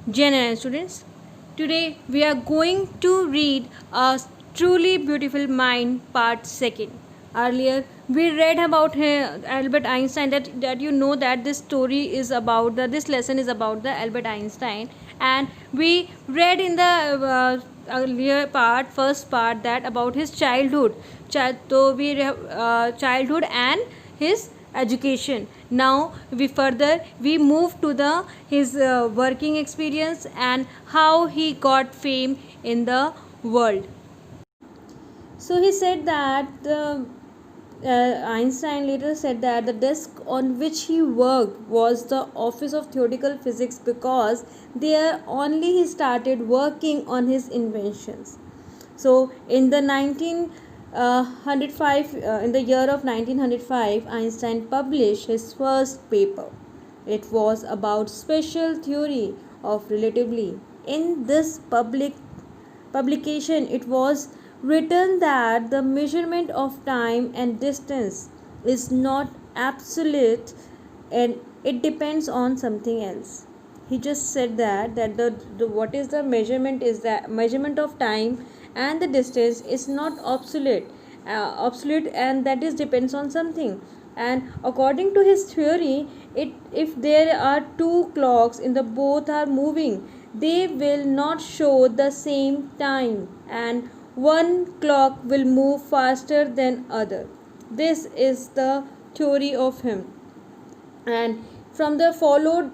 General students, today we are going to read a truly beautiful mind part second. Earlier we read about Albert Einstein, that you know that this story is about this lesson is about the Albert Einstein, and we read in the earlier part, first part, that about his childhood. So childhood and his education. Now we move to the his working experience and how he got fame in the world. So he said that Einstein later said that the desk on which he worked was the office of theoretical physics, because there only he started working on his inventions. So in the 1905, in the year of 1905, Einstein published his first paper. It was about special theory of relativity. In this publication, it was written that the measurement of time and distance is not absolute, and it depends on something else. He just said that the what is the measurement is that measurement of time and the distance is not obsolete, and that is depends on something. And according to his theory, it if there are two clocks in the both are moving, they will not show the same time, and one clock will move faster than other. This is the theory of him. And from this followed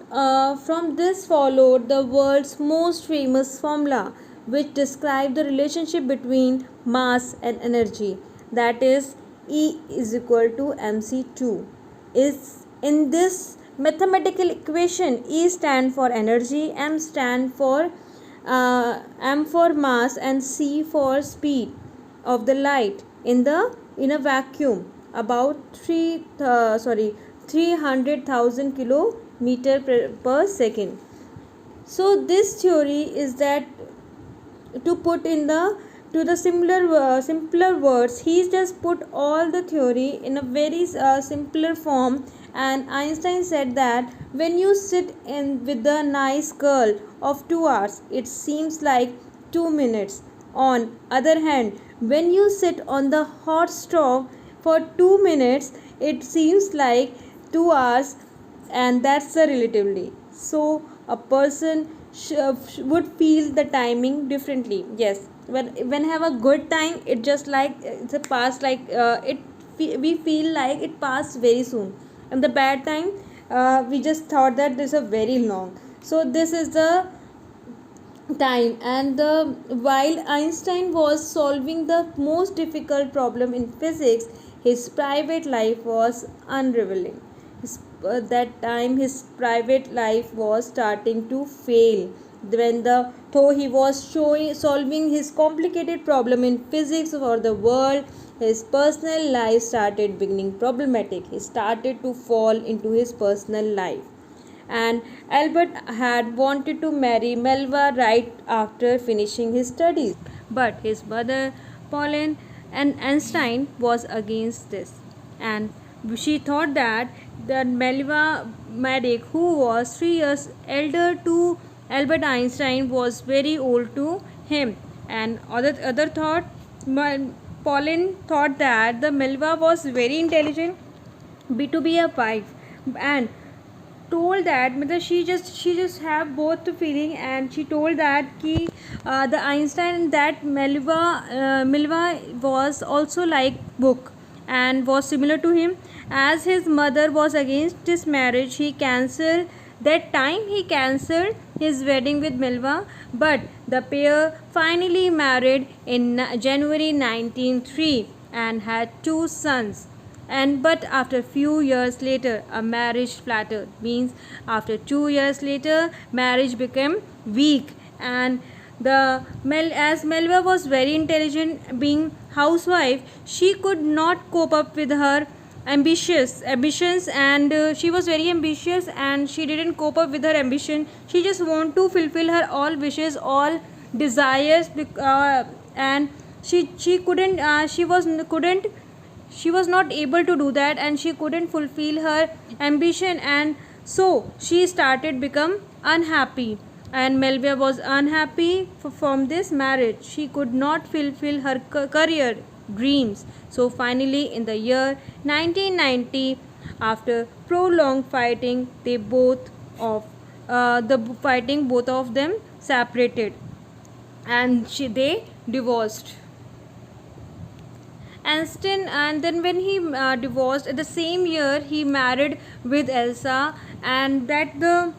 the world's most famous formula, which described the relationship between mass and energy, that is E is equal to mc2. Is in this mathematical equation, E stand for energy, m for mass, and c for speed of the light in a vacuum about 300,000 kilometer per second. So this theory is that, to put in the to the simpler words, he just put all the theory in a very simpler form. And Einstein said that when you sit in with a nice girl of 2 hours, it seems like 2 minutes. On other hand, when you sit on the hot stove for 2 minutes, it seems like 2 hours. And that's the relatively. So a person would feel the timing differently. Yes, when have a good time, it just like it's a past, like we feel like it passed very soon. And the bad time, we just thought that this is very long. So this is the time. And while Einstein was solving the most difficult problem in physics, his private life was unraveling. That time his private life was starting to fail. When the though he was solving his complicated problem in physics for the world, his personal life started becoming problematic. He started to fall into his personal life. And Albert had wanted to marry Melba right after finishing his studies, but his mother, Pauline and Einstein, was against this, and she thought that Melba Maddox, who was 3 years elder to Albert Einstein, was very old to him. And other thought, Pauline thought that the Melba was very intelligent, to be a wife, and told that she just have both the feeling. And she told that the Einstein, that Milva was also like book and was similar to him. As his mother was against this marriage, he cancelled his wedding with Milva. But the pair finally married in January 1903 and had 2 sons. And but after few years later, a marriage flattered, means after 2 years later, marriage became weak. And as Melba was very intelligent, being housewife, she could not cope up with her ambitions. And she was very ambitious, and she didn't cope up with her ambition. She just want to fulfill her all wishes, all desires, and she couldn't she was not able to do that, and she couldn't fulfill her ambition. And so she started become unhappy. and Melvia was unhappy from this marriage. She could not fulfill her career dreams. So finally, in the year 1990, after prolonged fighting, both of them separated, and they divorced. And then when he divorced, at the same year he married with Elsa, and that the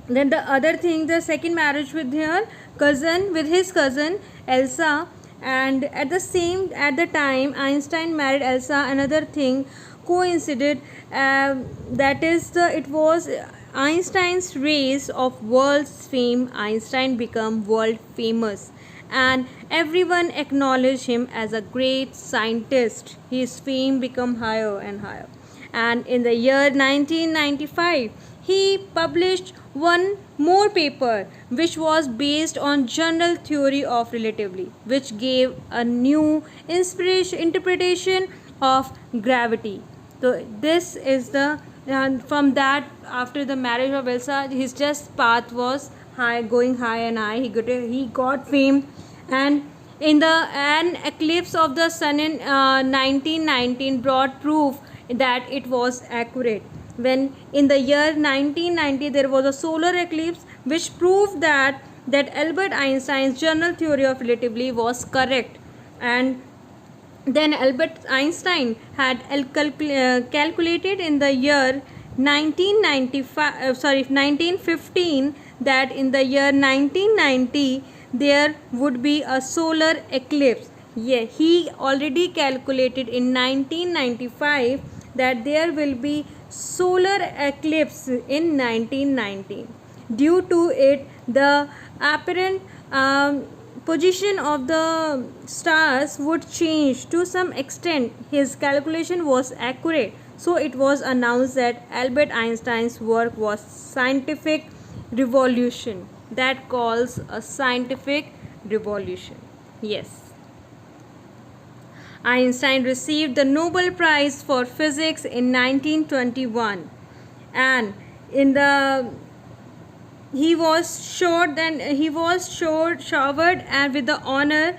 then the other thing, the second marriage with his cousin Elsa. And at the time Einstein married Elsa, another thing coincided, that is the it was Einstein's race of world's fame. Einstein became world famous, and everyone acknowledged him as a great scientist. His fame became higher and higher. And in the year 1995, he published one more paper which was based on general theory of relativity, which gave a new interpretation of gravity. So this is the from that, after the marriage of Elsa, his just path was high, going high and high. He got fame. And in the an eclipse of the sun in 1919 brought proof that it was accurate. When in the year 1990 there was a solar eclipse which proved that Albert Einstein's general theory of relativity was correct. And then Albert Einstein had calculated in the year 1915, that in the year 1990 there would be a solar eclipse. Yeah, he already calculated in 1995 that there will be solar eclipse in 1990. Due to it, the apparent position of the stars would change to some extent. His calculation was accurate, so it was announced that Albert Einstein's work was scientific revolution. That calls a scientific revolution. Yes. Einstein received the Nobel Prize for Physics in 1921, and in the he was showered and with the honor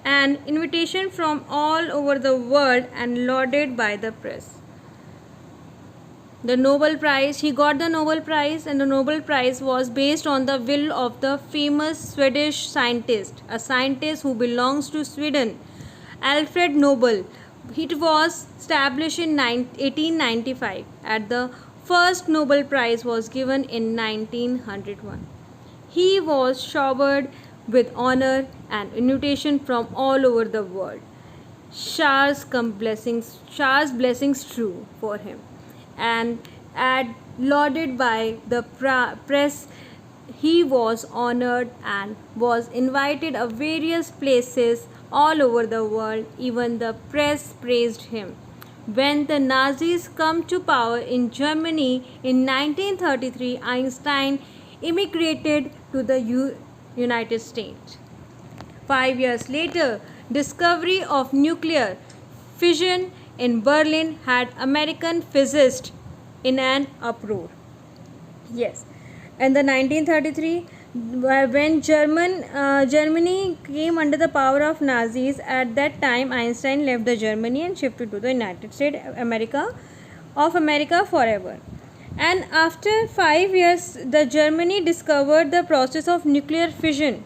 and invitation from all over the world and lauded by the press. The Nobel Prize, he got the Nobel Prize, and the Nobel Prize was based on the will of the famous Swedish scientist, a scientist who belongs to Sweden, Alfred Nobel. It was established in 1895. At the first Nobel Prize was given in 1901. He was showered with honor and invitation from all over the world. Showers blessings true for him, and lauded by the press. He was honored and was invited to various places all over the world. Even the press praised him. When the Nazis come to power in Germany in 1933, Einstein immigrated to the United States. 5 years later, discovery of nuclear fission in Berlin had American physicists in an uproar. Yes, in the 1933, when Germany came under the power of Nazis, at that time Einstein left the Germany and shifted to the United States of America forever. And after 5 years, the Germany discovered the process of nuclear fission,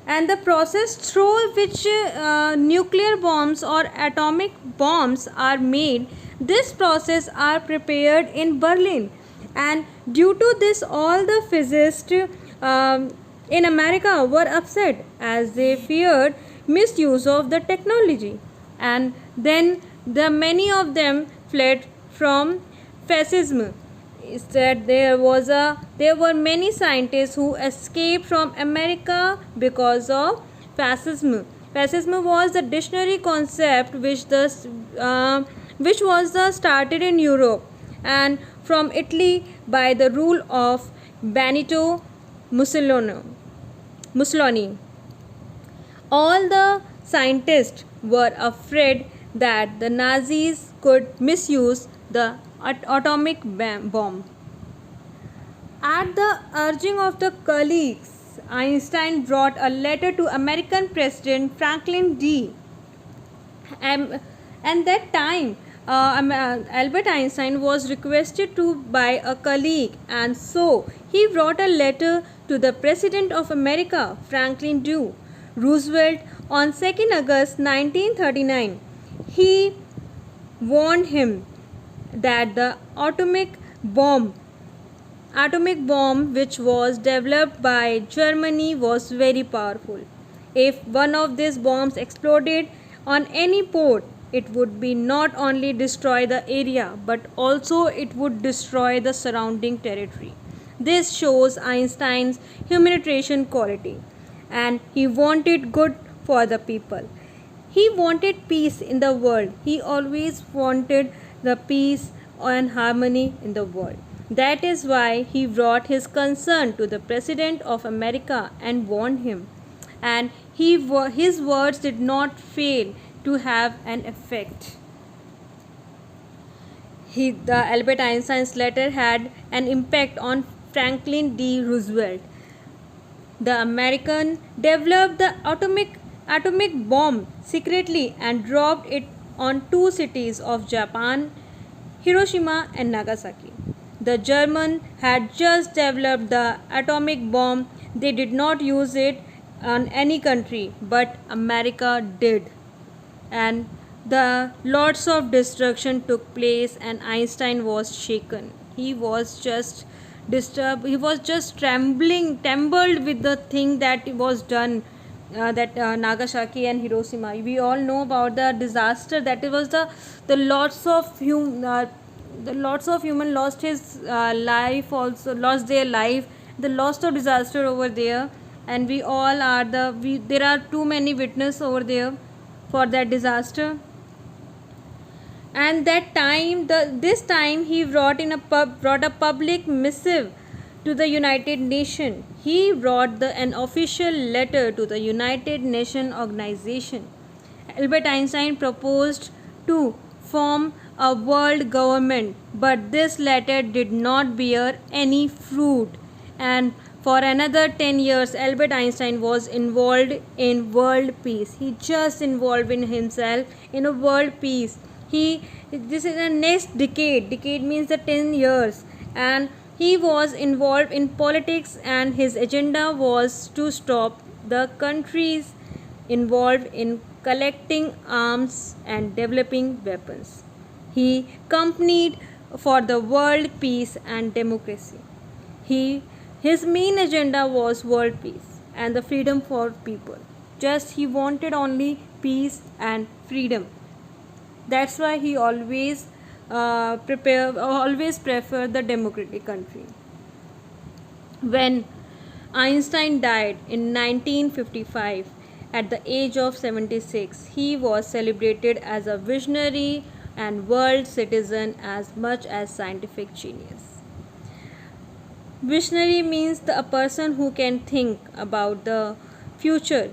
and the process through which nuclear bombs or atomic bombs are made. This process are prepared in Berlin, and due to this, all the physicists in America were upset, as they feared misuse of the technology, and then many of them fled from fascism. Is that there were many scientists who escaped from America because of fascism. Fascism was the dictionary concept which was started in Europe and from Italy by the rule of Benito Mussolini. All the scientists were afraid that the Nazis could misuse the atomic bomb. At the urging of the colleagues, Einstein brought a letter to American President Franklin D. Um, and that time, Albert Einstein was requested to by a colleague, and so he wrote a letter to the President of America, Franklin D. Roosevelt, on 2nd August 1939. He warned him that the atomic bomb which was developed by Germany was very powerful. If one of these bombs exploded on any port, it would be not only destroy the area but also it would destroy the surrounding territory. This shows Einstein's humanitarian quality, and he wanted good for the people. He wanted peace in the world. He always wanted the peace and harmony in the world. That is why he brought his concern to the President of America and warned him. And his words did not fail to have an effect. The Albert Einstein's letter had an impact on Franklin D. Roosevelt. The American developed the atomic bomb secretly and dropped it on two cities of Japan, Hiroshima and Nagasaki. The German had just developed the atomic bomb. They did not use it on any country, but America did. And the lots of destruction took place, and Einstein was shaken. He was just disturbed. He was just trembled with the thing that was done, that Nagasaki and Hiroshima. We all know about the disaster that it was the lots of the lots of human lost his life, also lost their life. The lots of disaster over there, and we all are there are too many witnesses over there for that disaster. And that time, this time he brought a public missive to the United Nations. He brought an official letter to the United Nations organization. Albert Einstein proposed to form a world government, but this letter did not bear any fruit. And for another 10 years, Albert Einstein was involved in world peace. He just involved in himself in a world peace. This is the next decade. Decade means the 10 years, and he was involved in politics, and his agenda was to stop the countries involved in collecting arms and developing weapons. He campaigned for the world peace and democracy. His main agenda was world peace and the freedom for people. Just he wanted only peace and freedom. That's why he always prefer the democratic country. When Einstein died in 1955 at the age of 76, he was celebrated as a visionary and world citizen as much as scientific genius. Visionary means a person who can think about the future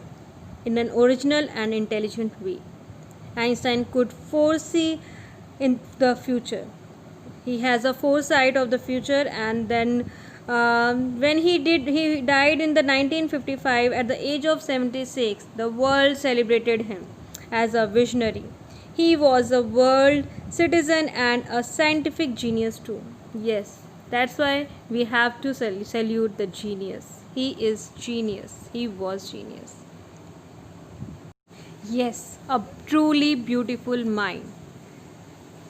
in an original and intelligent way. Einstein could foresee in the future. He has a foresight of the future, and then when he died in the 1955 at the age of 76. The world celebrated him as a visionary. He was a world citizen and a scientific genius too. Yes, that's why we have to salute the genius. He is genius. He was genius. Yes, a truly beautiful mind.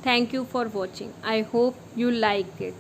Thank you for watching. I hope you liked it.